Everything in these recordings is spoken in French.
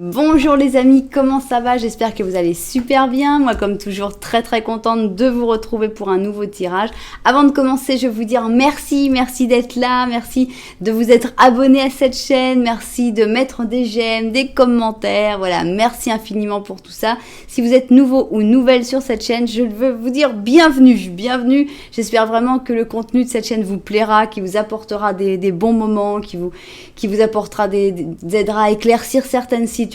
Bonjour les amis, comment ça va? J'espère que vous allez super bien. Moi, comme toujours, très contente de vous retrouver pour un nouveau tirage. Avant de commencer, je vais vous dire merci d'être là, merci de vous être abonné à cette chaîne, merci de mettre des j'aime, des commentaires. Voilà, merci infiniment pour tout ça. Si vous êtes nouveau ou nouvelle sur cette chaîne, je veux vous dire bienvenue. J'espère vraiment que le contenu de cette chaîne vous plaira, qui vous apportera des bons moments, qui vous apportera aidera à éclaircir certaines situations.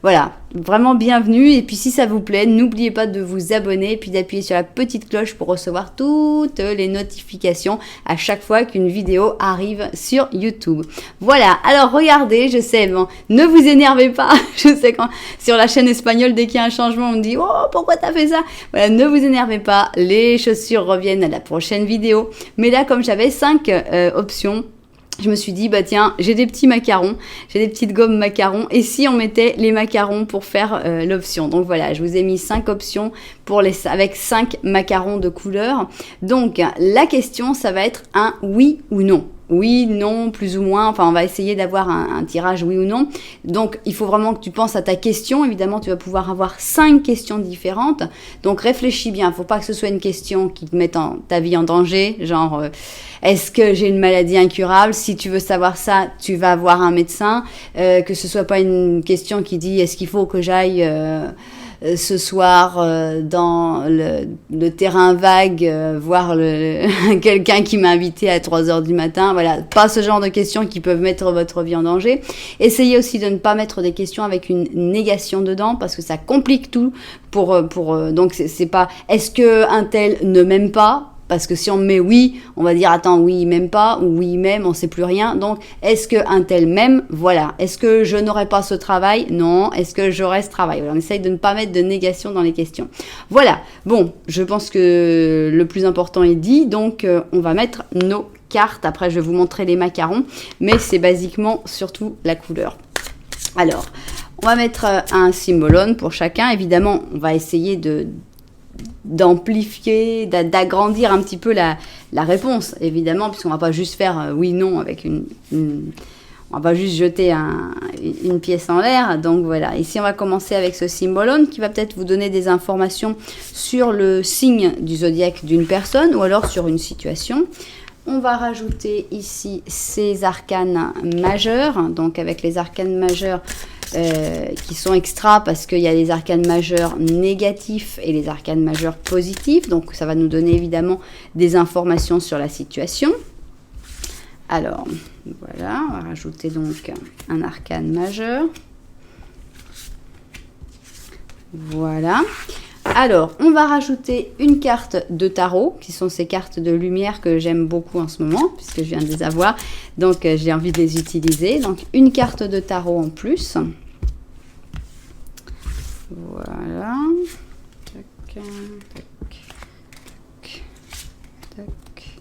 Voilà, vraiment bienvenue. Et puis si ça vous plaît, n'oubliez pas de vous abonner et puis d'appuyer sur la petite cloche pour recevoir toutes les notifications à chaque fois qu'une vidéo arrive sur YouTube. Voilà, alors regardez, je sais, bon, ne vous énervez pas. Je sais quand sur la chaîne espagnole, dès qu'il y a un changement, on me dit « Oh, pourquoi t'as fait ça ?» Voilà, ne vous énervez pas, les chaussures reviennent à la prochaine vidéo. Mais là, comme j'avais 5 options, je me suis dit, bah tiens, j'ai des petits macarons, j'ai des petites gommes macarons, et si on mettait les macarons pour faire l'option. Donc voilà, je vous ai mis 5 options avec 5 macarons de couleur. Donc la question, ça va être un oui ou non. Oui, non, plus ou moins, enfin on va essayer d'avoir un tirage oui ou non. Donc il faut vraiment que tu penses à ta question. Évidemment, tu vas pouvoir avoir 5 questions différentes. Donc réfléchis bien, il ne faut pas que ce soit une question qui te mette ta vie en danger, genre est-ce que j'ai une maladie incurable? Si tu veux savoir ça, tu vas voir un médecin. Que ce soit pas une question qui dit est-ce qu'il faut que j'aille ce soir dans le terrain vague voir quelqu'un qui m'a invité à 3h du matin. Voilà, pas ce genre de questions qui peuvent mettre votre vie en danger. Essayez aussi de ne pas mettre des questions avec une négation dedans parce que ça complique tout. Donc c'est pas est-ce que un tel ne m'aime pas? Parce que si on met oui, on va dire attends, oui, il m'aime pas, ou oui, il m'aime, on sait plus rien. Donc, est-ce qu'un tel m'aime? Voilà. Est-ce que je n'aurai pas ce travail? Non. Est-ce que j'aurai ce travail? Voilà, on essaye de ne pas mettre de négation dans les questions. Voilà. Bon, je pense que le plus important est dit. Donc, on va mettre nos cartes. Après, je vais vous montrer les macarons. Mais c'est basiquement surtout la couleur. Alors, on va mettre un symbolone pour chacun. Évidemment, on va essayer d'amplifier, d'agrandir un petit peu la réponse, évidemment, puisqu'on va pas juste faire oui, non, avec on va pas juste jeter une pièce en l'air. Donc voilà, ici on va commencer avec ce symbolone qui va peut-être vous donner des informations sur le signe du zodiaque d'une personne ou alors sur une situation. On va rajouter ici ces arcanes majeurs, donc avec les arcanes majeurs qui sont extra parce qu'il y a les arcanes majeurs négatifs et les arcanes majeurs positifs. Donc ça va nous donner évidemment des informations sur la situation. Alors voilà, on va rajouter donc un arcane majeur. Voilà. Alors, on va rajouter une carte de tarot, qui sont ces cartes de lumière que j'aime beaucoup en ce moment, puisque je viens de les avoir, donc j'ai envie de les utiliser. Donc, une carte de tarot en plus. Voilà. Tac, tac, tac.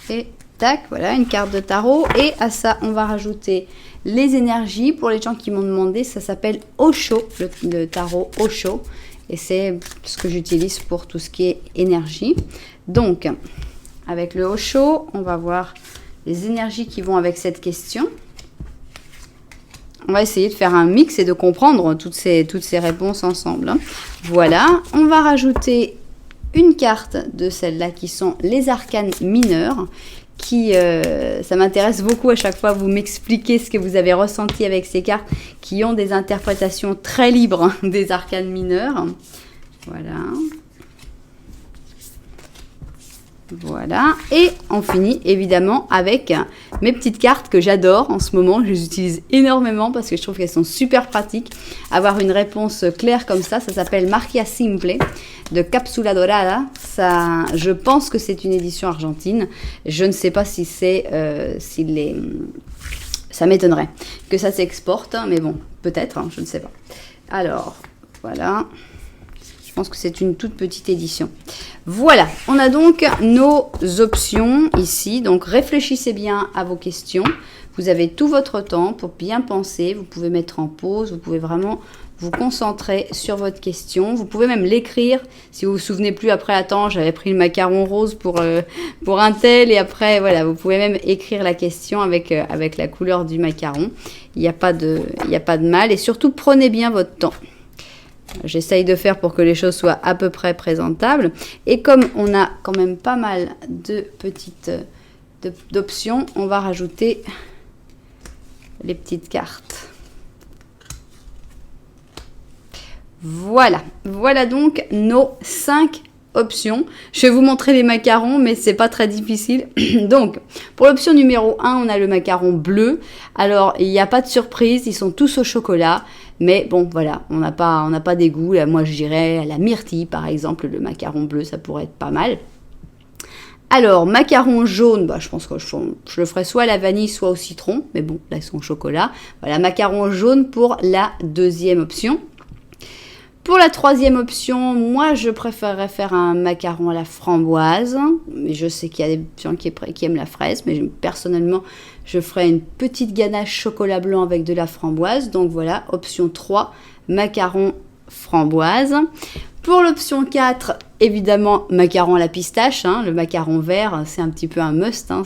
Et tac, voilà, une carte de tarot. Et à ça, on va rajouter les énergies. Pour les gens qui m'ont demandé, ça s'appelle Osho, le tarot Osho. Et c'est ce que j'utilise pour tout ce qui est énergie. Donc, avec le Osho, on va voir les énergies qui vont avec cette question. On va essayer de faire un mix et de comprendre toutes ces réponses ensemble. Voilà, on va rajouter une carte de celles-là qui sont les arcanes mineurs. Ça m'intéresse beaucoup à chaque fois, vous m'expliquez ce que vous avez ressenti avec ces cartes qui ont des interprétations très libres des arcanes mineurs. Voilà. Voilà. Et on finit évidemment avec mes petites cartes que j'adore en ce moment. Je les utilise énormément parce que je trouve qu'elles sont super pratiques. Avoir une réponse claire comme ça ça Magia Simple de Cápsula Dorada. Ça, je pense que c'est une édition argentine. Je ne sais pas si ça m'étonnerait que ça s'exporte, mais bon, peut-être, hein, je ne sais pas. Alors, voilà. Je pense que c'est une toute petite édition. Voilà, on a donc nos options ici. Donc réfléchissez bien à vos questions. Vous avez tout votre temps pour bien penser. Vous pouvez mettre en pause. Vous pouvez vraiment vous concentrer sur votre question. Vous pouvez même l'écrire. Si vous vous souvenez plus après, attends, j'avais pris le macaron rose pour un tel. Et après, voilà, vous pouvez même écrire la question avec la couleur du macaron. Il n'y a pas de mal. Et surtout, prenez bien votre temps. J'essaye de faire pour que les choses soient à peu près présentables. Et comme on a quand même pas mal de petites d'options, on va rajouter les petites cartes. Voilà, voilà donc nos 5 options. Je vais vous montrer les macarons, mais c'est pas très difficile. Donc, pour l'option numéro 1, on a le macaron bleu. Alors, il n'y a pas de surprise, ils sont tous au chocolat. Mais bon, voilà, on n'a pas des goûts. Là, moi, je dirais à la myrtille, par exemple, le macaron bleu, ça pourrait être pas mal. Alors, macaron jaune, bah, je pense que je le ferai soit à la vanille, soit au citron. Mais bon, là, ils sont au chocolat. Voilà, macaron jaune pour la deuxième option. Pour la troisième option, moi, je préférerais faire un macaron à la framboise. Mais je sais qu'il y a des gens qui aiment la fraise. Mais personnellement, je ferai une petite ganache chocolat blanc avec de la framboise. Donc voilà, option 3, macaron framboise. Pour l'option 4, évidemment, macaron à la pistache. Hein. Le macaron vert, c'est un petit peu un must. Hein.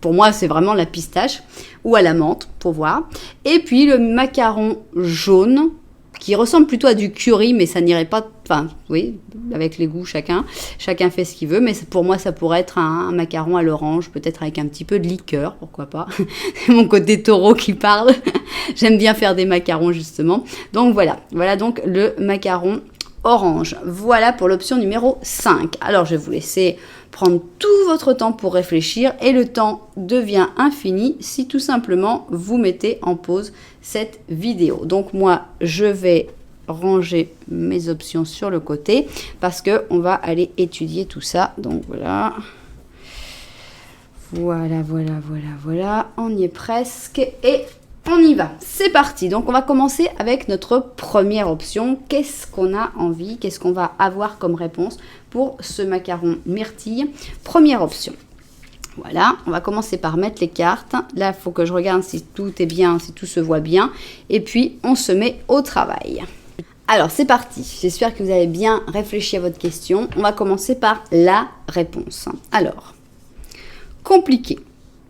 Pour moi, c'est vraiment la pistache. Ou à la menthe, pour voir. Et puis, le macaron jaune, qui ressemble plutôt à du curry, mais ça n'irait pas, enfin, oui, avec les goûts, chacun fait ce qu'il veut, mais pour moi, ça pourrait être un macaron à l'orange, peut-être avec un petit peu de liqueur, pourquoi pas. C'est mon côté taureau qui parle. J'aime bien faire des macarons, justement. Donc voilà donc le macaron orange. Voilà pour l'option numéro 5. Alors, je vais vous laisser prendre tout votre temps pour réfléchir et le temps devient infini si tout simplement vous mettez en pause cette vidéo. Donc moi, je vais ranger mes options sur le côté parce que on va aller étudier tout ça. Donc voilà. Voilà. On y est presque et on y va. C'est parti. Donc on va commencer avec notre première option. Qu'est-ce qu'on a envie? Qu'est-ce qu'on va avoir comme réponse pour ce macaron myrtille? Première option. Voilà, on va commencer par mettre les cartes. Là, il faut que je regarde si tout est bien, si tout se voit bien. Et puis, on se met au travail. Alors, c'est parti. J'espère que vous avez bien réfléchi à votre question. On va commencer par la réponse. Alors, compliqué.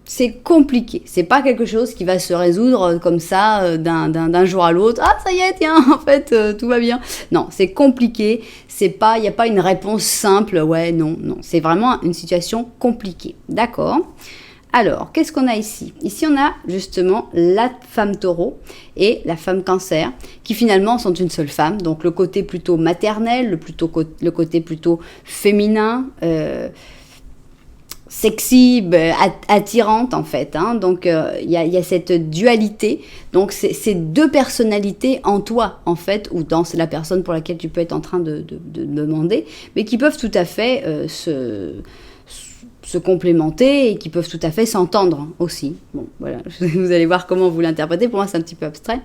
C'est compliqué. C'est pas quelque chose qui va se résoudre comme ça d'un jour à l'autre. Ah, ça y est, tiens, en fait, tout va bien. Non, c'est compliqué. Il n'y a pas une réponse simple. Ouais, non. C'est vraiment une situation compliquée. D'accord. Alors, qu'est-ce qu'on a ici? Ici, on a justement la femme taureau et la femme cancer, qui finalement sont une seule femme. Donc, le côté plutôt maternel, le côté plutôt féminin, sexy, attirante en fait. Hein. Donc, y a cette dualité. Donc, c'est deux personnalités en toi, en fait, ou dans la personne pour laquelle tu peux être en train de demander, mais qui peuvent tout à fait se complémenter et qui peuvent tout à fait s'entendre aussi. Bon, voilà, vous allez voir comment vous l'interprétez. Pour moi, c'est un petit peu abstrait.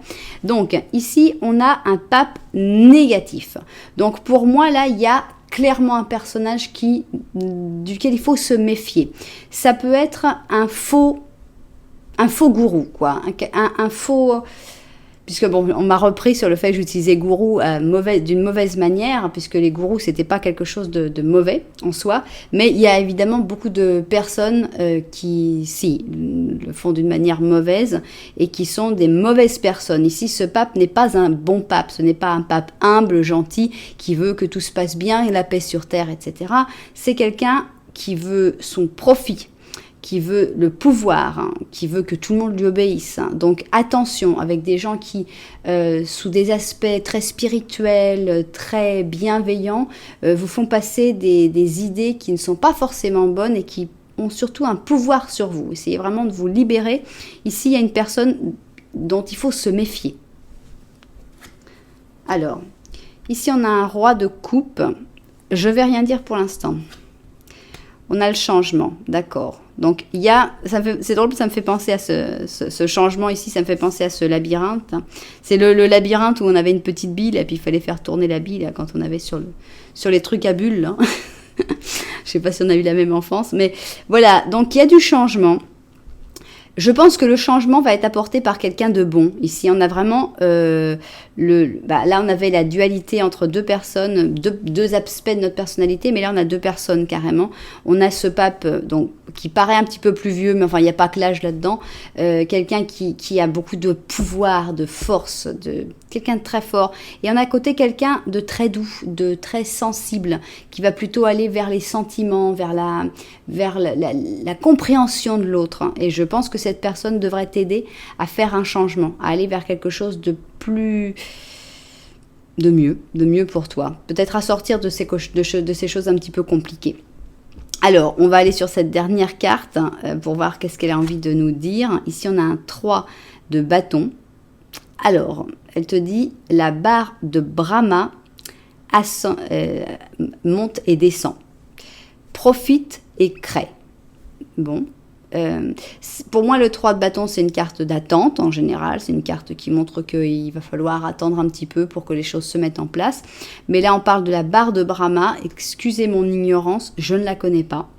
Donc, ici, on a un pape négatif. Donc, pour moi, là, il y a clairement un personnage duquel il faut se méfier. Ça peut être un faux gourou, quoi. Un faux... Puisque bon, on m'a repris sur le fait que j'utilisais gourou d'une mauvaise manière, puisque les gourous, c'était pas quelque chose de mauvais en soi, mais il y a évidemment beaucoup de personnes qui le font d'une manière mauvaise et qui sont des mauvaises personnes. Ici, ce pape n'est pas un bon pape, ce n'est pas un pape humble, gentil, qui veut que tout se passe bien et la paix sur terre, etc. C'est quelqu'un qui veut son profit, qui veut le pouvoir, hein, qui veut que tout le monde lui obéisse. Hein. Donc attention avec des gens qui, sous des aspects très spirituels, très bienveillants, vous font passer des idées qui ne sont pas forcément bonnes et qui ont surtout un pouvoir sur vous. Essayez vraiment de vous libérer. Ici, il y a une personne dont il faut se méfier. Alors, ici on a un roi de coupe. Je ne vais rien dire pour l'instant. On a le changement, d'accord. Donc, il y a, c'est drôle, ça me fait penser à ce changement ici, ça me fait penser à ce labyrinthe. C'est le labyrinthe où on avait une petite bille, et puis il fallait faire tourner la bille, là, quand on avait sur les trucs à bulles, là. Je sais pas si on a eu la même enfance, mais voilà. Donc, il y a du changement. Je pense que le changement va être apporté par quelqu'un de bon. Ici, on a vraiment là, on avait la dualité entre deux personnes, deux aspects de notre personnalité, mais là, on a deux personnes carrément. On a ce pape donc qui paraît un petit peu plus vieux, mais enfin, il n'y a pas que l'âge là-dedans. Quelqu'un qui a beaucoup de pouvoir, de force, quelqu'un de très fort. Et on a à côté quelqu'un de très doux, de très sensible, qui va plutôt aller vers les sentiments, vers la compréhension de l'autre. Et je pense que cette personne devrait t'aider à faire un changement, à aller vers quelque chose de mieux pour toi. Peut-être à sortir de ces choses un petit peu compliquées. Alors, on va aller sur cette dernière carte pour voir qu'est-ce qu'elle a envie de nous dire. Ici, on a un 3 de bâton. Alors, elle te dit, la barre de Brahma monte et descend. Profite et crée. Bon. Pour moi, le 3 de bâton, c'est une carte d'attente en général. C'est une carte qui montre qu'il va falloir attendre un petit peu pour que les choses se mettent en place. Mais là, on parle de la barre de Brahma. Excusez mon ignorance, je ne la connais pas.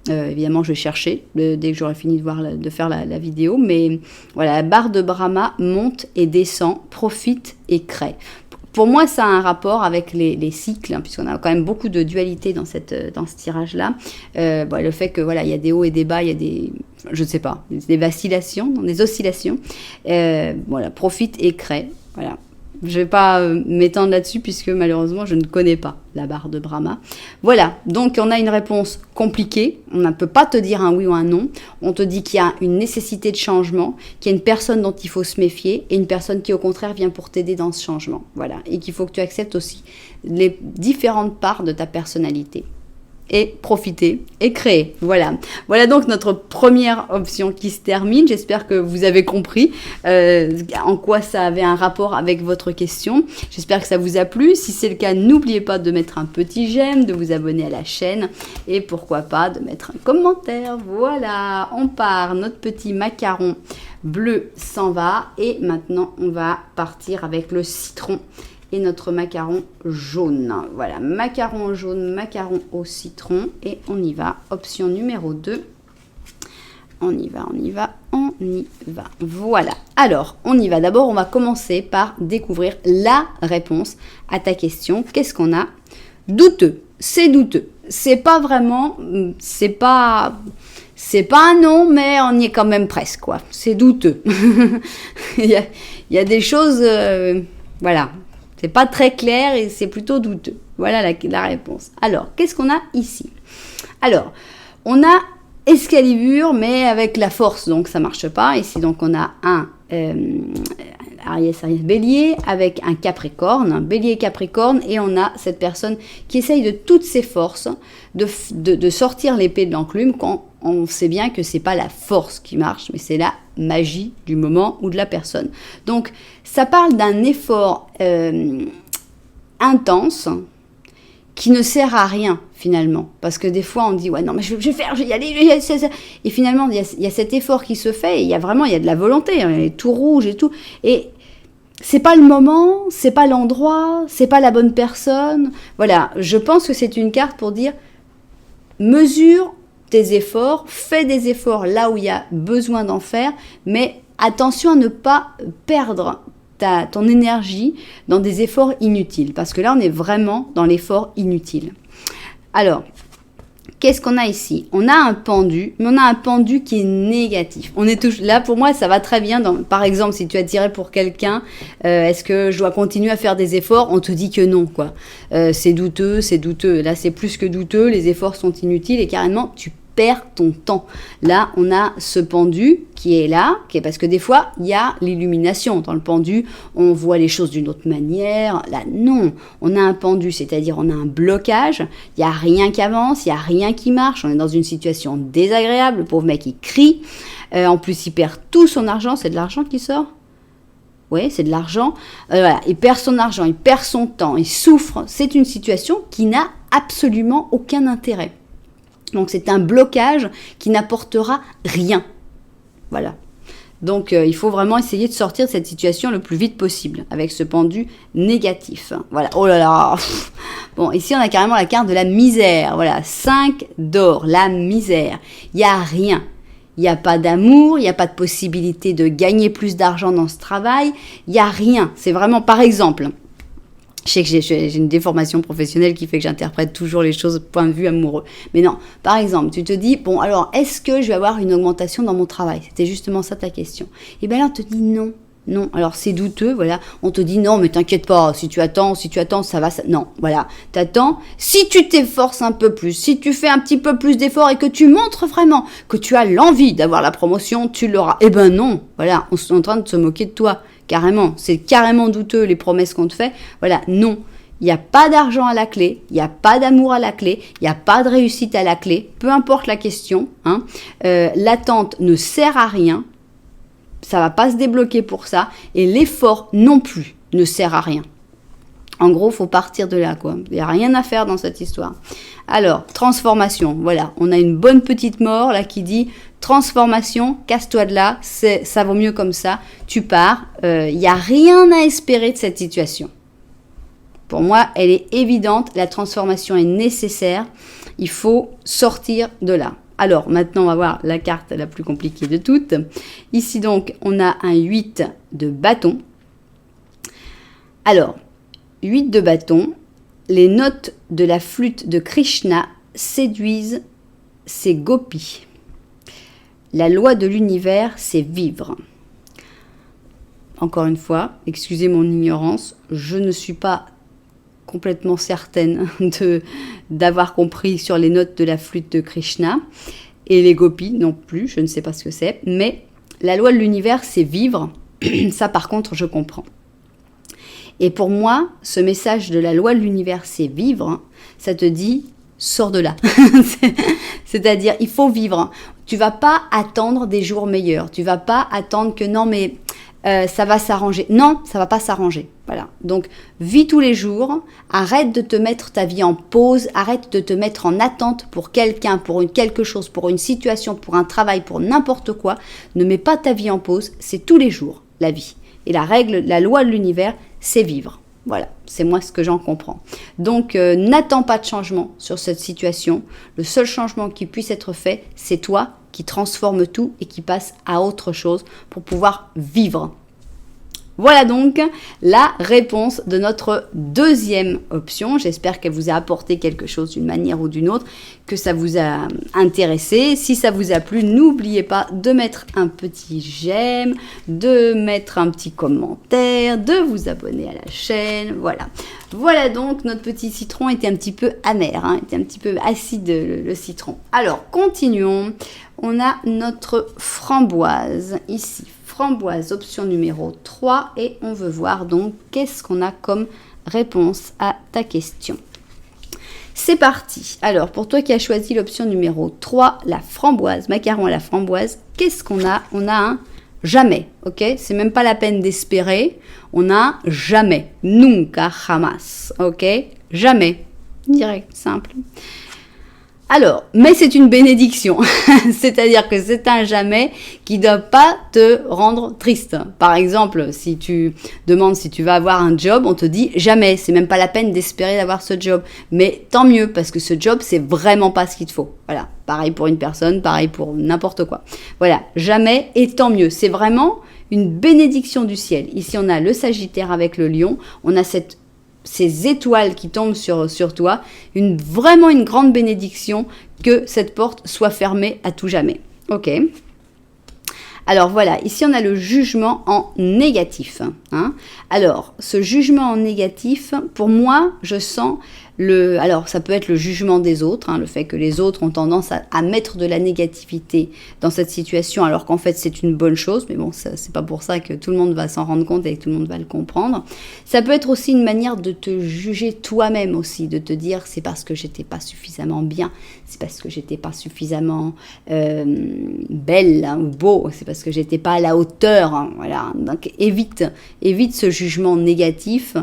Évidemment, je vais chercher dès que j'aurai fini de faire la vidéo. Mais voilà, la barre de Brahma monte et descend, profite et crée. Pour moi, ça a un rapport avec les cycles, hein, puisqu'on a quand même beaucoup de dualité dans ce tirage-là. Le fait que voilà, il y a des hauts et des bas, il y a des vacillations, des oscillations. Voilà, profite et crée. Voilà. Je ne vais pas m'étendre là-dessus puisque malheureusement je ne connais pas la barre de Brahma. Voilà, donc on a une réponse compliquée. On ne peut pas te dire un oui ou un non. On te dit qu'il y a une nécessité de changement, qu'il y a une personne dont il faut se méfier et une personne qui au contraire vient pour t'aider dans ce changement. Voilà, et qu'il faut que tu acceptes aussi les différentes parts de ta personnalité. Et profiter et créer. Voilà. Voilà donc notre première option qui se termine. J'espère que vous avez compris en quoi ça avait un rapport avec votre question. J'espère que ça vous a plu. Si c'est le cas, n'oubliez pas de mettre un petit j'aime, de vous abonner à la chaîne et pourquoi pas de mettre un commentaire. Voilà, on part. Notre petit macaron bleu s'en va et maintenant on va partir avec le citron. Et notre macaron jaune. Voilà, macaron jaune, macaron au citron. Et on y va. Option numéro 2. On y va. Voilà. Alors, on y va. D'abord, on va commencer par découvrir la réponse à ta question. Qu'est-ce qu'on a? Douteux. C'est douteux. C'est pas vraiment... C'est pas un non, mais on y est quand même presque, quoi. C'est douteux. il y a des choses... voilà. C'est pas très clair et c'est plutôt douteux. Voilà la réponse. Alors, qu'est-ce qu'on a ici? Alors, on a Excalibur, mais avec la force, donc ça marche pas. Ici, donc, on a un Aries, Bélier, avec un Capricorne, Bélier et Capricorne, et on a cette personne qui essaye de toutes ses forces de sortir l'épée de l'enclume quand on sait bien que c'est pas la force qui marche, mais c'est la magie du moment ou de la personne. Donc, ça parle d'un effort intense qui ne sert à rien finalement. Parce que des fois, on dit, ouais, non, mais je vais faire, je vais y aller. Et finalement, il y a cet effort qui se fait, et il y a de la volonté, hein, il est tout rouge et tout. Et c'est pas le moment, c'est pas l'endroit, c'est pas la bonne personne. Voilà, je pense que c'est une carte pour dire, mesure tes efforts, fais des efforts là où il y a besoin d'en faire, mais attention à ne pas perdre ton énergie dans des efforts inutiles, parce que là on est vraiment dans l'effort inutile. Alors, qu'est-ce qu'on a ici? On a un pendu, mais on a un pendu qui est négatif. On est toujours là, pour moi, ça va très bien. Par exemple, si tu as tiré pour quelqu'un, est-ce que je dois continuer à faire des efforts? On te dit que non, quoi. C'est douteux, c'est douteux. Là, c'est plus que douteux. Les efforts sont inutiles et carrément, tu perds ton temps. Là, on a ce pendu qui est là, parce que des fois, il y a l'illumination. Dans le pendu, on voit les choses d'une autre manière. Là, non. On a un pendu, c'est-à-dire on a un blocage. Il n'y a rien qui avance, il n'y a rien qui marche. On est dans une situation désagréable. Le pauvre mec, il crie. En plus, il perd tout son argent. C'est de l'argent qui sort? Oui, c'est de l'argent. Voilà. Il perd son argent, il perd son temps, il souffre. C'est une situation qui n'a absolument aucun intérêt. Donc c'est un blocage qui n'apportera rien. Voilà. Donc il faut vraiment essayer de sortir de cette situation le plus vite possible avec ce pendu négatif. Voilà. Oh là là. Bon, ici on a carrément la carte de la misère. Voilà, 5 d'or, la misère. Il n'y a rien. Il n'y a pas d'amour, il n'y a pas de possibilité de gagner plus d'argent dans ce travail. Il n'y a rien. C'est vraiment, par exemple, je sais que j'ai une déformation professionnelle qui fait que j'interprète toujours les choses point de vue amoureux. Mais non, par exemple, tu te dis, bon, alors, est-ce que je vais avoir une augmentation dans mon travail? C'était justement ça ta question. Et bien là, on te dit non. Non, alors c'est douteux, voilà. On te dit non, mais t'inquiète pas, si tu attends, ça va, ça... Non, voilà, t'attends. Si tu t'efforces un peu plus, si tu fais un petit peu plus d'efforts et que tu montres vraiment que tu as l'envie d'avoir la promotion, tu l'auras. Eh ben non, voilà, on est en train de se moquer de toi. Carrément, c'est carrément douteux les promesses qu'on te fait. Voilà, non, il n'y a pas d'argent à la clé, il n'y a pas d'amour à la clé, il n'y a pas de réussite à la clé, peu importe la question. Hein, l'attente ne sert à rien, ça va pas se débloquer pour ça, et l'effort non plus ne sert à rien. En gros, faut partir de là, quoi. Il n'y a rien à faire dans cette histoire. Alors, transformation, voilà, on a une bonne petite mort là qui dit transformation, casse-toi de là, ça vaut mieux comme ça, tu pars, il n'y a rien à espérer de cette situation. Pour moi, elle est évidente, la transformation est nécessaire, il faut sortir de là. Alors, maintenant, on va voir la carte la plus compliquée de toutes. Ici, donc, on a un 8 de bâton. Alors, 8 de bâton, les notes de la flûte de Krishna séduisent ces gopis. La loi de l'univers, c'est vivre. Encore une fois, excusez mon ignorance, je ne suis pas complètement certaine d'avoir compris sur les notes de la flûte de Krishna. Et les gopis non plus, je ne sais pas ce que c'est. Mais la loi de l'univers, c'est vivre. Ça, par contre, je comprends. Et pour moi, ce message de la loi de l'univers, c'est vivre. Ça te dit, sors de là. C'est-à-dire, il faut vivre. Tu vas pas attendre des jours meilleurs. Tu vas pas attendre que non, mais ça va s'arranger. Non, ça va pas s'arranger. Voilà. Donc, vis tous les jours. Arrête de te mettre ta vie en pause. Arrête de te mettre en attente pour quelqu'un, pour quelque chose, pour une situation, pour un travail, pour n'importe quoi. Ne mets pas ta vie en pause. C'est tous les jours, la vie. Et la règle, la loi de l'univers, c'est vivre. Voilà, c'est moi ce que j'en comprends. Donc, n'attends pas de changement sur cette situation. Le seul changement qui puisse être fait, c'est toi qui transforme tout et qui passe à autre chose pour pouvoir vivre. Voilà donc la réponse de notre deuxième option. J'espère qu'elle vous a apporté quelque chose d'une manière ou d'une autre, que ça vous a intéressé. Si ça vous a plu, n'oubliez pas de mettre un petit j'aime, de mettre un petit commentaire, de vous abonner à la chaîne. Voilà. Voilà donc, notre petit citron était un petit peu amer, hein, était un petit peu acide le citron. Alors, continuons. On a notre framboise ici. Framboise, option numéro 3, et on veut voir donc qu'est-ce qu'on a comme réponse à ta question. C'est parti. Alors, pour toi qui as choisi l'option numéro 3, la framboise, macaron à la framboise, qu'est-ce qu'on a? On a un jamais, ok? C'est même pas la peine d'espérer. On a jamais. Nunca jamás, ok? Jamais. Direct, simple. Alors, mais c'est une bénédiction, c'est-à-dire que c'est un jamais qui ne doit pas te rendre triste. Par exemple, si tu demandes si tu vas avoir un job, on te dit jamais, c'est même pas la peine d'espérer d'avoir ce job. Mais tant mieux, parce que ce job, c'est vraiment pas ce qu'il te faut. Voilà, pareil pour une personne, pareil pour n'importe quoi. Voilà, jamais et tant mieux, c'est vraiment une bénédiction du ciel. Ici, on a le Sagittaire avec le Lion, on a ces étoiles qui tombent sur toi, vraiment une grande bénédiction que cette porte soit fermée à tout jamais. Ok. Alors voilà, ici on a le jugement en négatif. Hein. Alors, ce jugement en négatif, pour moi, je sens alors ça peut être le jugement des autres, hein, le fait que les autres ont tendance à mettre de la négativité dans cette situation, alors qu'en fait c'est une bonne chose, mais bon, c'est pas pour ça que tout le monde va s'en rendre compte et que tout le monde va le comprendre. Ça peut être aussi une manière de te juger toi-même aussi, de te dire c'est parce que j'étais pas suffisamment bien, c'est parce que j'étais pas suffisamment belle hein, ou beau, c'est parce que j'étais pas à la hauteur, hein, voilà. Donc évite ce jugement négatif.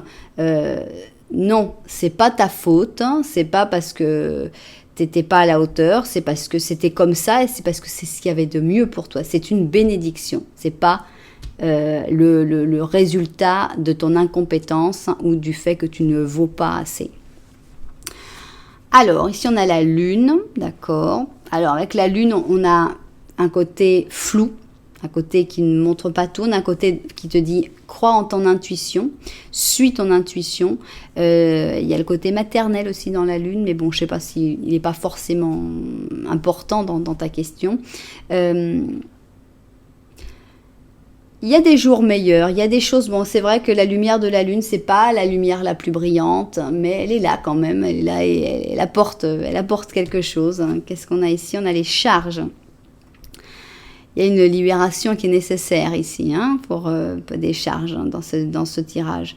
Non, c'est pas ta faute, hein, c'est pas parce que t'étais pas à la hauteur, c'est parce que c'était comme ça et c'est parce que c'est ce qu'il y avait de mieux pour toi. C'est une bénédiction, c'est pas le résultat de ton incompétence ou du fait que tu ne vaux pas assez. Alors, ici on a la lune, d'accord. Alors avec la lune, on a un côté flou, un côté qui ne montre pas tout, un côté qui te dit crois en ton intuition, suis ton intuition. Il y a le côté maternel aussi dans la lune, mais bon, je ne sais pas s'il n'est pas forcément important dans ta question. Il y a des jours meilleurs, il y a des choses, bon c'est vrai que la lumière de la lune, c'est pas la lumière la plus brillante, mais elle est là quand même, elle est là et elle apporte quelque chose. Qu'est-ce qu'on a ici? On a les charges. Il y a une libération qui est nécessaire ici, pour des charges dans ce tirage.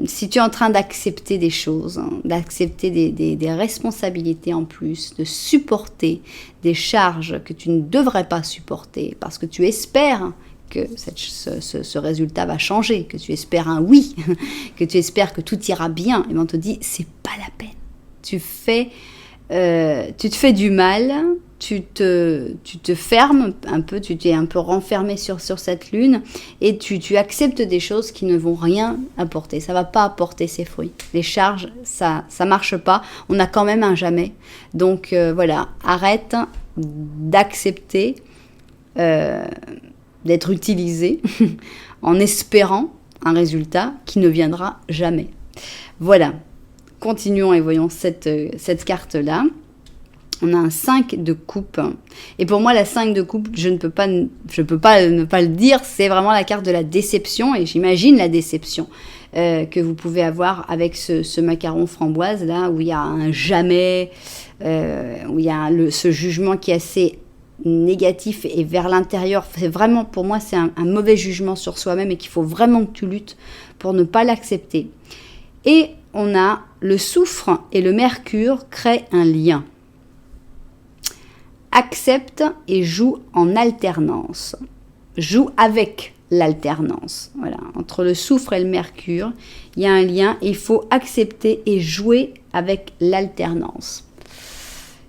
Si tu es en train d'accepter des choses, d'accepter des responsabilités en plus, de supporter des charges que tu ne devrais pas supporter, parce que tu espères que ce résultat va changer, que tu espères un oui, que tu espères que tout ira bien, et on te dit c'est pas la peine. Tu te fais du mal, tu te fermes un peu, tu t'es un peu renfermé sur cette lune et tu acceptes des choses qui ne vont rien apporter. Ça va pas apporter ses fruits. Les charges, ça marche pas. On a quand même un jamais. Donc voilà, arrête d'accepter d'être utilisé en espérant un résultat qui ne viendra jamais. Voilà, continuons et voyons cette carte-là. On a un 5 de coupe. Et pour moi, la 5 de coupe, je ne peux pas ne pas le dire, c'est vraiment la carte de la déception. Et j'imagine la déception que vous pouvez avoir avec ce macaron framboise, là, où il y a un jamais, où il y a ce jugement qui est assez négatif et vers l'intérieur. C'est vraiment, pour moi, c'est un mauvais jugement sur soi-même et qu'il faut vraiment que tu luttes pour ne pas l'accepter. Et on a le soufre et le mercure créent un lien. Accepte et joue en alternance. Joue avec l'alternance. Voilà, entre le soufre et le mercure, il y a un lien et il faut accepter et jouer avec l'alternance.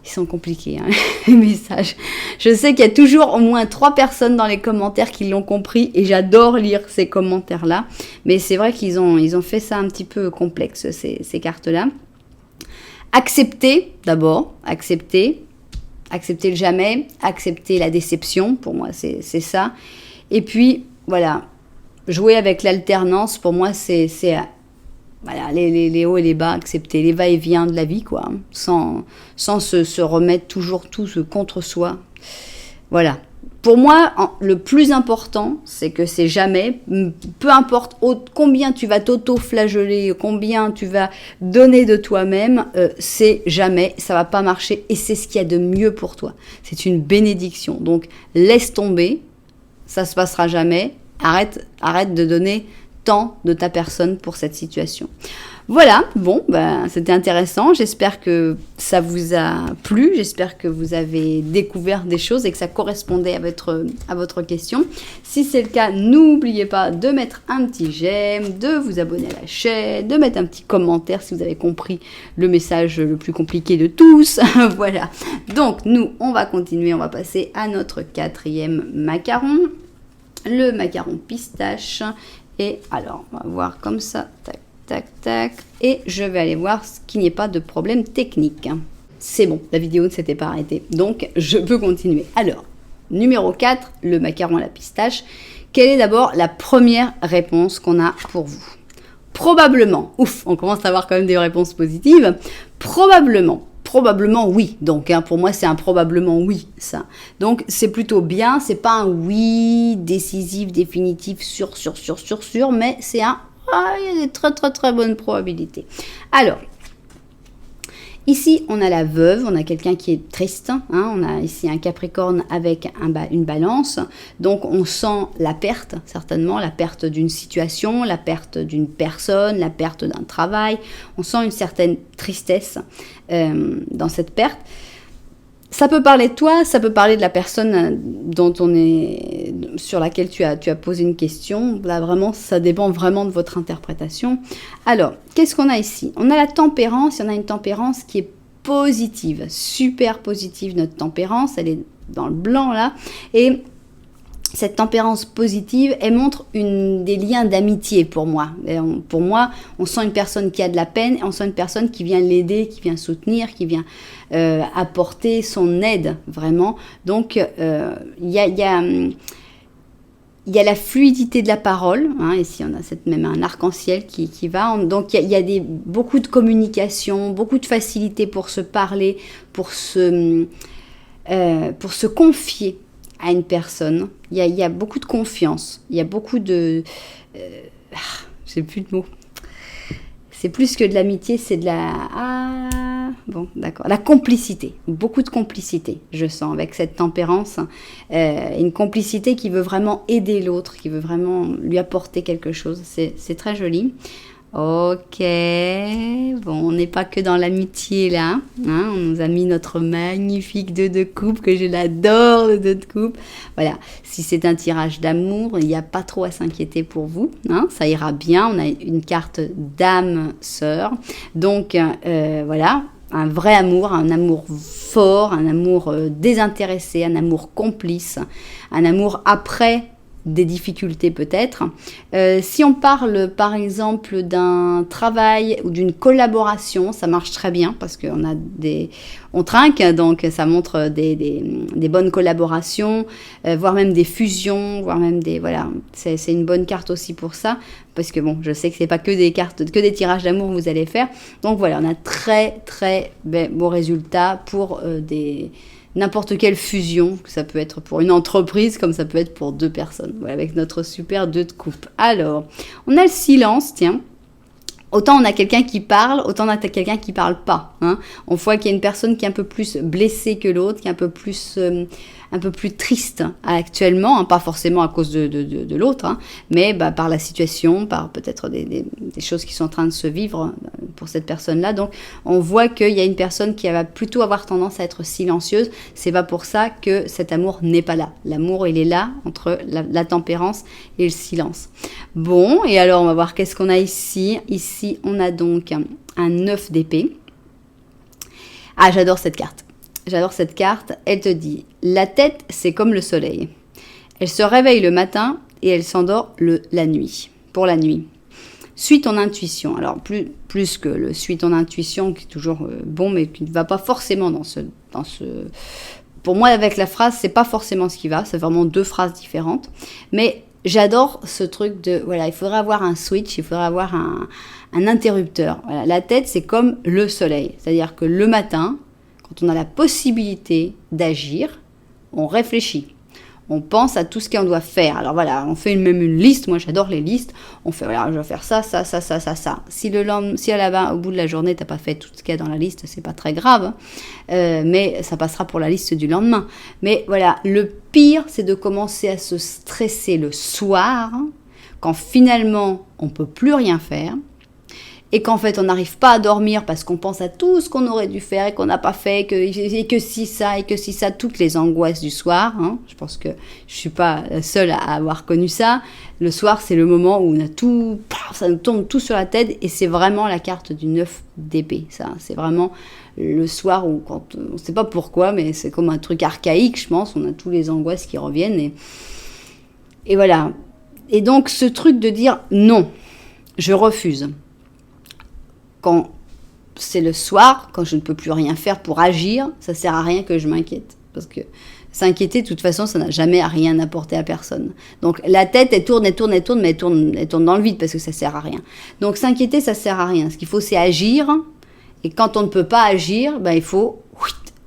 Ils sont compliqués, les messages. Je sais qu'il y a toujours au moins 3 personnes dans les commentaires qui l'ont compris et j'adore lire ces commentaires-là. Mais c'est vrai qu'ils ont fait ça un petit peu complexe, ces cartes-là. Accepter, d'abord, accepter le jamais, accepter la déception, pour moi c'est ça. Et puis, voilà, jouer avec l'alternance, pour moi c'est voilà, les hauts et les bas, accepter les va-et-vient de la vie, quoi, sans se remettre toujours tout contre soi. Voilà. Pour moi, le plus important, c'est que c'est jamais, peu importe combien tu vas t'auto-flageller, combien tu vas donner de toi-même, c'est jamais, ça va pas marcher et c'est ce qu'il y a de mieux pour toi. C'est une bénédiction. Donc, laisse tomber, ça se passera jamais, arrête de donner tant de ta personne pour cette situation. Voilà, bon, c'était intéressant. J'espère que ça vous a plu. J'espère que vous avez découvert des choses et que ça correspondait à votre question. Si c'est le cas, n'oubliez pas de mettre un petit j'aime, de vous abonner à la chaîne, de mettre un petit commentaire si vous avez compris le message le plus compliqué de tous. Voilà. Donc, nous, on va continuer. On va passer à notre 4e macaron. Le macaron pistache. Et alors, on va voir comme ça. Tac. Tac, tac, et je vais aller voir qu'il n'y ait pas de problème technique. C'est bon, la vidéo ne s'était pas arrêtée, donc je peux continuer. Alors, numéro 4, le macaron à la pistache. Quelle est d'abord la première réponse qu'on a pour vous? Probablement, ouf, on commence à avoir quand même des réponses positives. Probablement oui. Donc, pour moi, c'est un probablement oui, ça. Donc, c'est plutôt bien, c'est pas un oui décisif, définitif, sûr, mais c'est un il y a des très bonnes probabilités. Alors, ici, on a la veuve, on a quelqu'un qui est triste. On a ici un Capricorne avec une balance. Donc, on sent la perte, certainement, la perte d'une situation, la perte d'une personne, la perte d'un travail. On sent une certaine tristesse dans cette perte. Ça peut parler de toi, ça peut parler de la personne sur laquelle tu as posé une question. Là, vraiment, ça dépend vraiment de votre interprétation. Alors, qu'est-ce qu'on a ici? On a la tempérance, et on a une tempérance qui est positive, super positive, notre tempérance, elle est dans le blanc là, et cette tempérance positive, elle montre des liens d'amitié pour moi. Pour moi, on sent une personne qui a de la peine, et on sent une personne qui vient l'aider, qui vient soutenir, qui vient apporter son aide, vraiment. Donc, il y a la fluidité de la parole, hein, ici on a même un arc-en-ciel qui va, donc il y a beaucoup de communication, beaucoup de facilité pour se parler, pour se confier à une personne. Il y a beaucoup de confiance, il y a beaucoup de... j'ai plus de mots. C'est plus que de l'amitié, c'est de la... Ah, bon, d'accord. La complicité, beaucoup de complicité, je sens, avec cette tempérance. Une complicité qui veut vraiment aider l'autre, qui veut vraiment lui apporter quelque chose. C'est très joli. Ok, bon, on n'est pas que dans l'amitié là, hein, on nous a mis notre magnifique 2 de coupe, que je l'adore le 2 de coupe. Voilà, si c'est un tirage d'amour, il n'y a pas trop à s'inquiéter pour vous, hein, ça ira bien. On a une carte d'âme sœur, donc voilà, un vrai amour, un amour fort, un amour désintéressé, un amour complice, un amour après des difficultés peut-être. Si on parle par exemple d'un travail ou d'une collaboration, ça marche très bien parce on trinque, donc ça montre des bonnes collaborations, voire même des fusions, voire même voilà, c'est une bonne carte aussi pour ça, parce que bon, je sais que c'est pas que des tirages d'amour que vous allez faire. Donc voilà, on a très très beaux résultats pour n'importe quelle fusion, ça peut être pour une entreprise comme ça peut être pour 2 personnes, voilà, avec notre super 2 de coupe. Alors, on a le silence, tiens. Autant on a quelqu'un qui parle, autant on a quelqu'un qui parle pas. Hein. On voit qu'il y a une personne qui est un peu plus blessée que l'autre, qui est un peu plus triste actuellement, hein, pas forcément à cause de l'autre, hein, mais par la situation, par peut-être des choses qui sont en train de se vivre pour cette personne-là. Donc on voit qu'il y a une personne qui va plutôt avoir tendance à être silencieuse. C'est pas pour ça que cet amour n'est pas là. L'amour, il est là entre la tempérance et le silence. Bon, et alors on va voir qu'est-ce qu'on a ici. Ici, on a donc un 9 d'épée. Ah, j'adore cette carte. J'adore cette carte. Elle te dit, la tête, c'est comme le soleil. Elle se réveille le matin et elle s'endort la nuit, pour la nuit. Suis ton intuition. Alors, plus que le suis ton intuition, qui est toujours bon, mais qui ne va pas forcément dans ce... Pour moi, avec la phrase, c'est pas forcément ce qui va. C'est vraiment 2 phrases différentes. Mais j'adore ce truc de... Voilà, il faudrait avoir un switch, il faudrait avoir un interrupteur. Voilà, la tête, c'est comme le soleil. C'est-à-dire que le matin, quand on a la possibilité d'agir, on réfléchit. On pense à tout ce qu'on doit faire. Alors voilà, on fait même une liste. Moi, j'adore les listes. On fait, voilà, je vais faire ça, ça, ça, ça, ça, ça. Si à la fin, au bout de la journée, t'as pas fait tout ce qu'il y a dans la liste, c'est pas très grave. Mais ça passera pour la liste du lendemain. Mais voilà, le pire, c'est de commencer à se stresser le soir, quand finalement, on peut plus rien faire. Et qu'en fait, on n'arrive pas à dormir parce qu'on pense à tout ce qu'on aurait dû faire et qu'on n'a pas fait, et que si ça, toutes les angoisses du soir. Hein. Je pense que je suis pas seule à avoir connu ça. Le soir, c'est le moment où on a tout, ça nous tombe tout sur la tête, et c'est vraiment la carte du 9 d'épée. Ça, c'est vraiment le soir où, quand on ne sait pas pourquoi, mais c'est comme un truc archaïque, je pense. On a tous les angoisses qui reviennent, et voilà. Et donc, ce truc de dire non, je refuse. Quand c'est le soir, quand je ne peux plus rien faire pour agir, ça sert à rien que je m'inquiète. Parce que s'inquiéter, de toute façon, ça n'a jamais rien apporté à personne. Donc la tête, elle tourne, mais elle tourne dans le vide parce que ça sert à rien. Donc s'inquiéter, ça sert à rien. Ce qu'il faut, c'est agir. Et quand on ne peut pas agir, il faut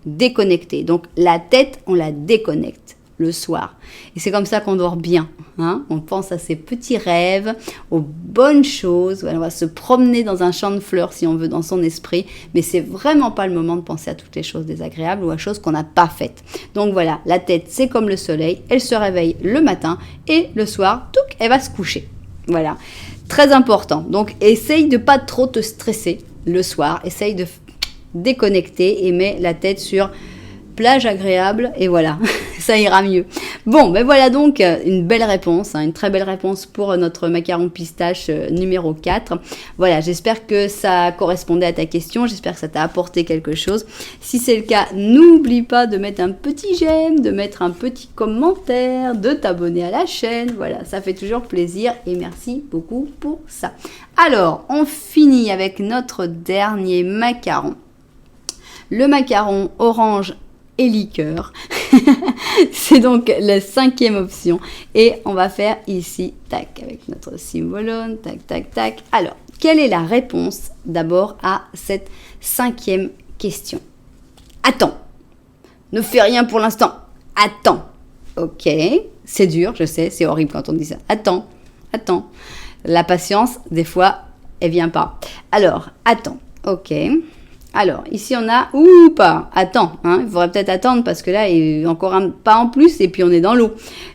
déconnecter. Donc la tête, on la déconnecte le soir. Et c'est comme ça qu'on dort bien. Hein, on pense à ses petits rêves, aux bonnes choses. On va se promener dans un champ de fleurs si on veut dans son esprit, mais c'est vraiment pas le moment de penser à toutes les choses désagréables ou à choses qu'on n'a pas faites. Donc voilà, la tête c'est comme le soleil, elle se réveille le matin et le soir, touc, elle va se coucher. Voilà, très important. Donc essaye de pas trop te stresser le soir, essaye de déconnecter et mets la tête sur plage agréable et voilà, ça ira mieux. Bon, ben voilà donc une belle réponse, une très belle réponse pour notre macaron pistache numéro 4. Voilà, j'espère que ça correspondait à ta question, j'espère que ça t'a apporté quelque chose. Si c'est le cas, n'oublie pas de mettre un petit j'aime, de mettre un petit commentaire, de t'abonner à la chaîne. Voilà, ça fait toujours plaisir et merci beaucoup pour ça. Alors, on finit avec notre dernier macaron. Le macaron orange et liqueur. C'est donc la 5e option. Et on va faire ici, tac, avec notre cymbalone, tac, tac, tac. Alors, quelle est la réponse d'abord à cette 5e question? Attends. Ne fais rien pour l'instant. Attends. Ok. C'est dur, je sais, c'est horrible quand on dit ça. Attends. Attends. La patience, des fois, elle vient pas. Alors, attends. Ok. Alors, ici, on a... Ouh, pas. Attends, il faudrait peut-être attendre parce que là, il y a encore un pas en plus et puis on est dans l'eau.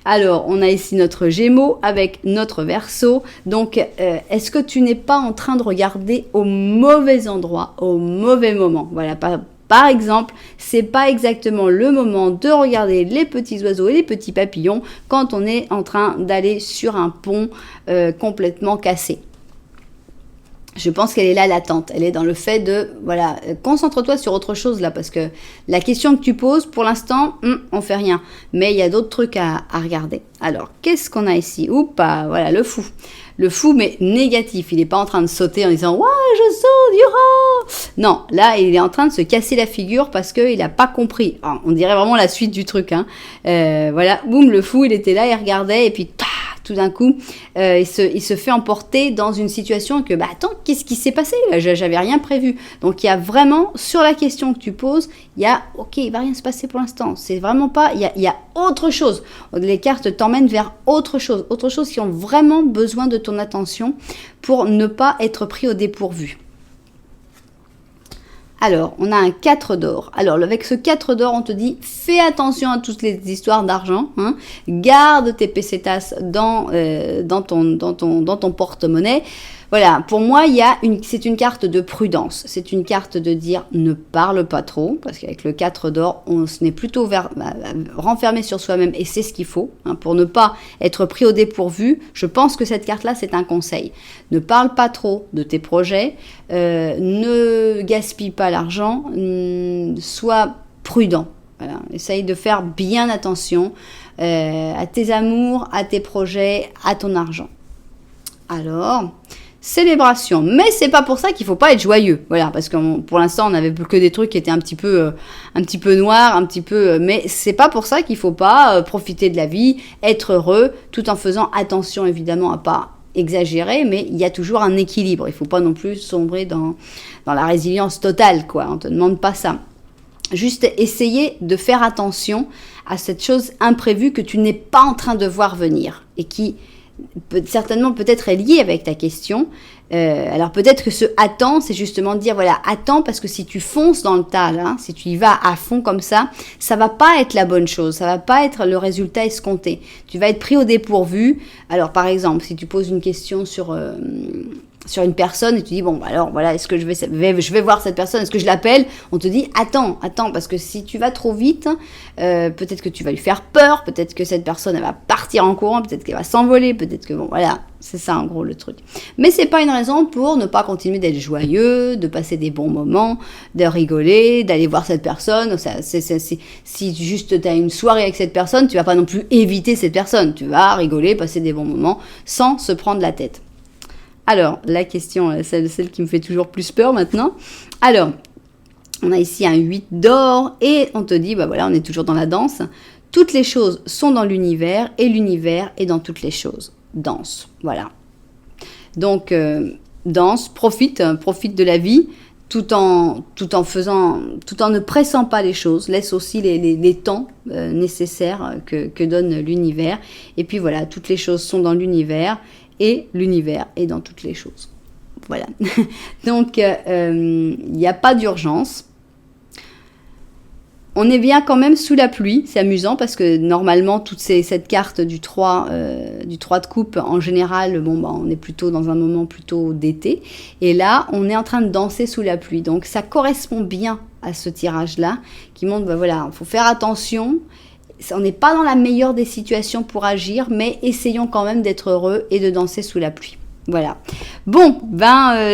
Alors, on a ici notre Gémeaux avec notre Verseau. Donc, est-ce que tu n'es pas en train de regarder au mauvais endroit, au mauvais moment? Voilà, par exemple, c'est pas exactement le moment de regarder les petits oiseaux et les petits papillons quand on est en train d'aller sur un pont complètement cassé. Je pense qu'elle est là l'attente, elle est dans le fait de, voilà, concentre-toi sur autre chose là, parce que la question que tu poses, pour l'instant, on fait rien, mais il y a d'autres trucs à regarder. Alors, qu'est-ce qu'on a ici? Oupa, voilà, le fou. Le fou, mais négatif, il n'est pas en train de sauter en disant « Ouais, je saute, youhou !» Non, là, il est en train de se casser la figure parce qu'il n'a pas compris. Alors, on dirait vraiment la suite du truc, voilà, boum, le fou, il était là, il regardait, et puis, tout d'un coup, il se fait emporter dans une situation que, attends, qu'est-ce qui s'est passé là? J'avais rien prévu. Donc, il y a vraiment, sur la question que tu poses, il y a, ok, il va rien se passer pour l'instant. C'est vraiment pas, il y a autre chose. Les cartes t'emmènent vers autre chose qui ont vraiment besoin de ton attention pour ne pas être pris au dépourvu. Alors, on a un 4 d'or. Alors, avec ce 4 d'or, on te dit, fais attention à toutes les histoires d'argent. Garde tes pesetas dans ton porte-monnaie. Voilà, pour moi, c'est une carte de prudence. C'est une carte de dire, ne parle pas trop, parce qu'avec le 4 d'or, on se met plutôt renfermé sur soi-même, et c'est ce qu'il faut, pour ne pas être pris au dépourvu. Je pense que cette carte-là, c'est un conseil. Ne parle pas trop de tes projets, ne gaspille pas l'argent, sois prudent. Voilà. Essaye de faire bien attention à tes amours, à tes projets, à ton argent. Alors, célébration, mais c'est pas pour ça qu'il faut pas être joyeux, voilà, parce que pour l'instant on n'avait que des trucs qui étaient un petit peu noirs, mais c'est pas pour ça qu'il faut pas profiter de la vie, être heureux, tout en faisant attention évidemment à pas exagérer, mais il y a toujours un équilibre, il faut pas non plus sombrer dans la résilience totale, quoi, on te demande pas ça. Juste essayer de faire attention à cette chose imprévue que tu n'es pas en train de voir venir et qui certainement peut-être est lié avec ta question. Alors peut-être que ce attends, c'est justement dire voilà, attends, parce que si tu fonces dans le tas là, si tu y vas à fond comme ça va pas être la bonne chose, ça va pas être le résultat escompté. Tu vas être pris au dépourvu. Alors par exemple, si tu poses une question sur une personne et tu dis bon alors voilà, est-ce que je vais voir cette personne, est-ce que je l'appelle? On te dit attends, parce que si tu vas trop vite, peut-être que tu vas lui faire peur, peut-être que cette personne elle va partir en courant, peut-être qu'elle va s'envoler, peut-être que bon voilà, c'est ça en gros le truc. Mais c'est pas une raison pour ne pas continuer d'être joyeux, de passer des bons moments, de rigoler, d'aller voir cette personne. Si juste tu as une soirée avec cette personne, tu vas pas non plus éviter cette personne, tu vas rigoler, passer des bons moments sans se prendre la tête. Alors, la question, celle qui me fait toujours plus peur maintenant. Alors, on a ici un 8 d'or et on te dit, voilà, on est toujours dans la danse. Toutes les choses sont dans l'univers et l'univers est dans toutes les choses. Danse, voilà. Donc, danse, profite de la vie tout en ne pressant pas les choses. Laisse aussi les temps nécessaires que donne l'univers. Et puis voilà, toutes les choses sont dans l'univers. Et l'univers est dans toutes les choses. Voilà. Donc, il n'y a pas d'urgence. On est bien quand même sous la pluie. C'est amusant parce que normalement, cette carte du 3 de coupe, en général, on est plutôt dans un moment plutôt d'été. Et là, on est en train de danser sous la pluie. Donc, ça correspond bien à ce tirage-là qui montre, voilà, il faut faire attention. on n'est pas dans la meilleure des situations pour agir, mais essayons quand même d'être heureux et de danser sous la pluie. Voilà. Bon,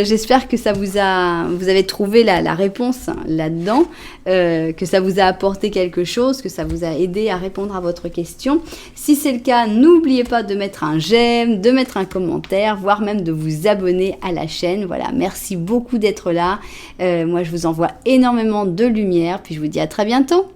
j'espère que vous avez trouvé la réponse là-dedans, que ça vous a apporté quelque chose, que ça vous a aidé à répondre à votre question. Si c'est le cas, n'oubliez pas de mettre un j'aime, de mettre un commentaire, voire même de vous abonner à la chaîne. Voilà, merci beaucoup d'être là. Moi, je vous envoie énormément de lumière, puis je vous dis à très bientôt.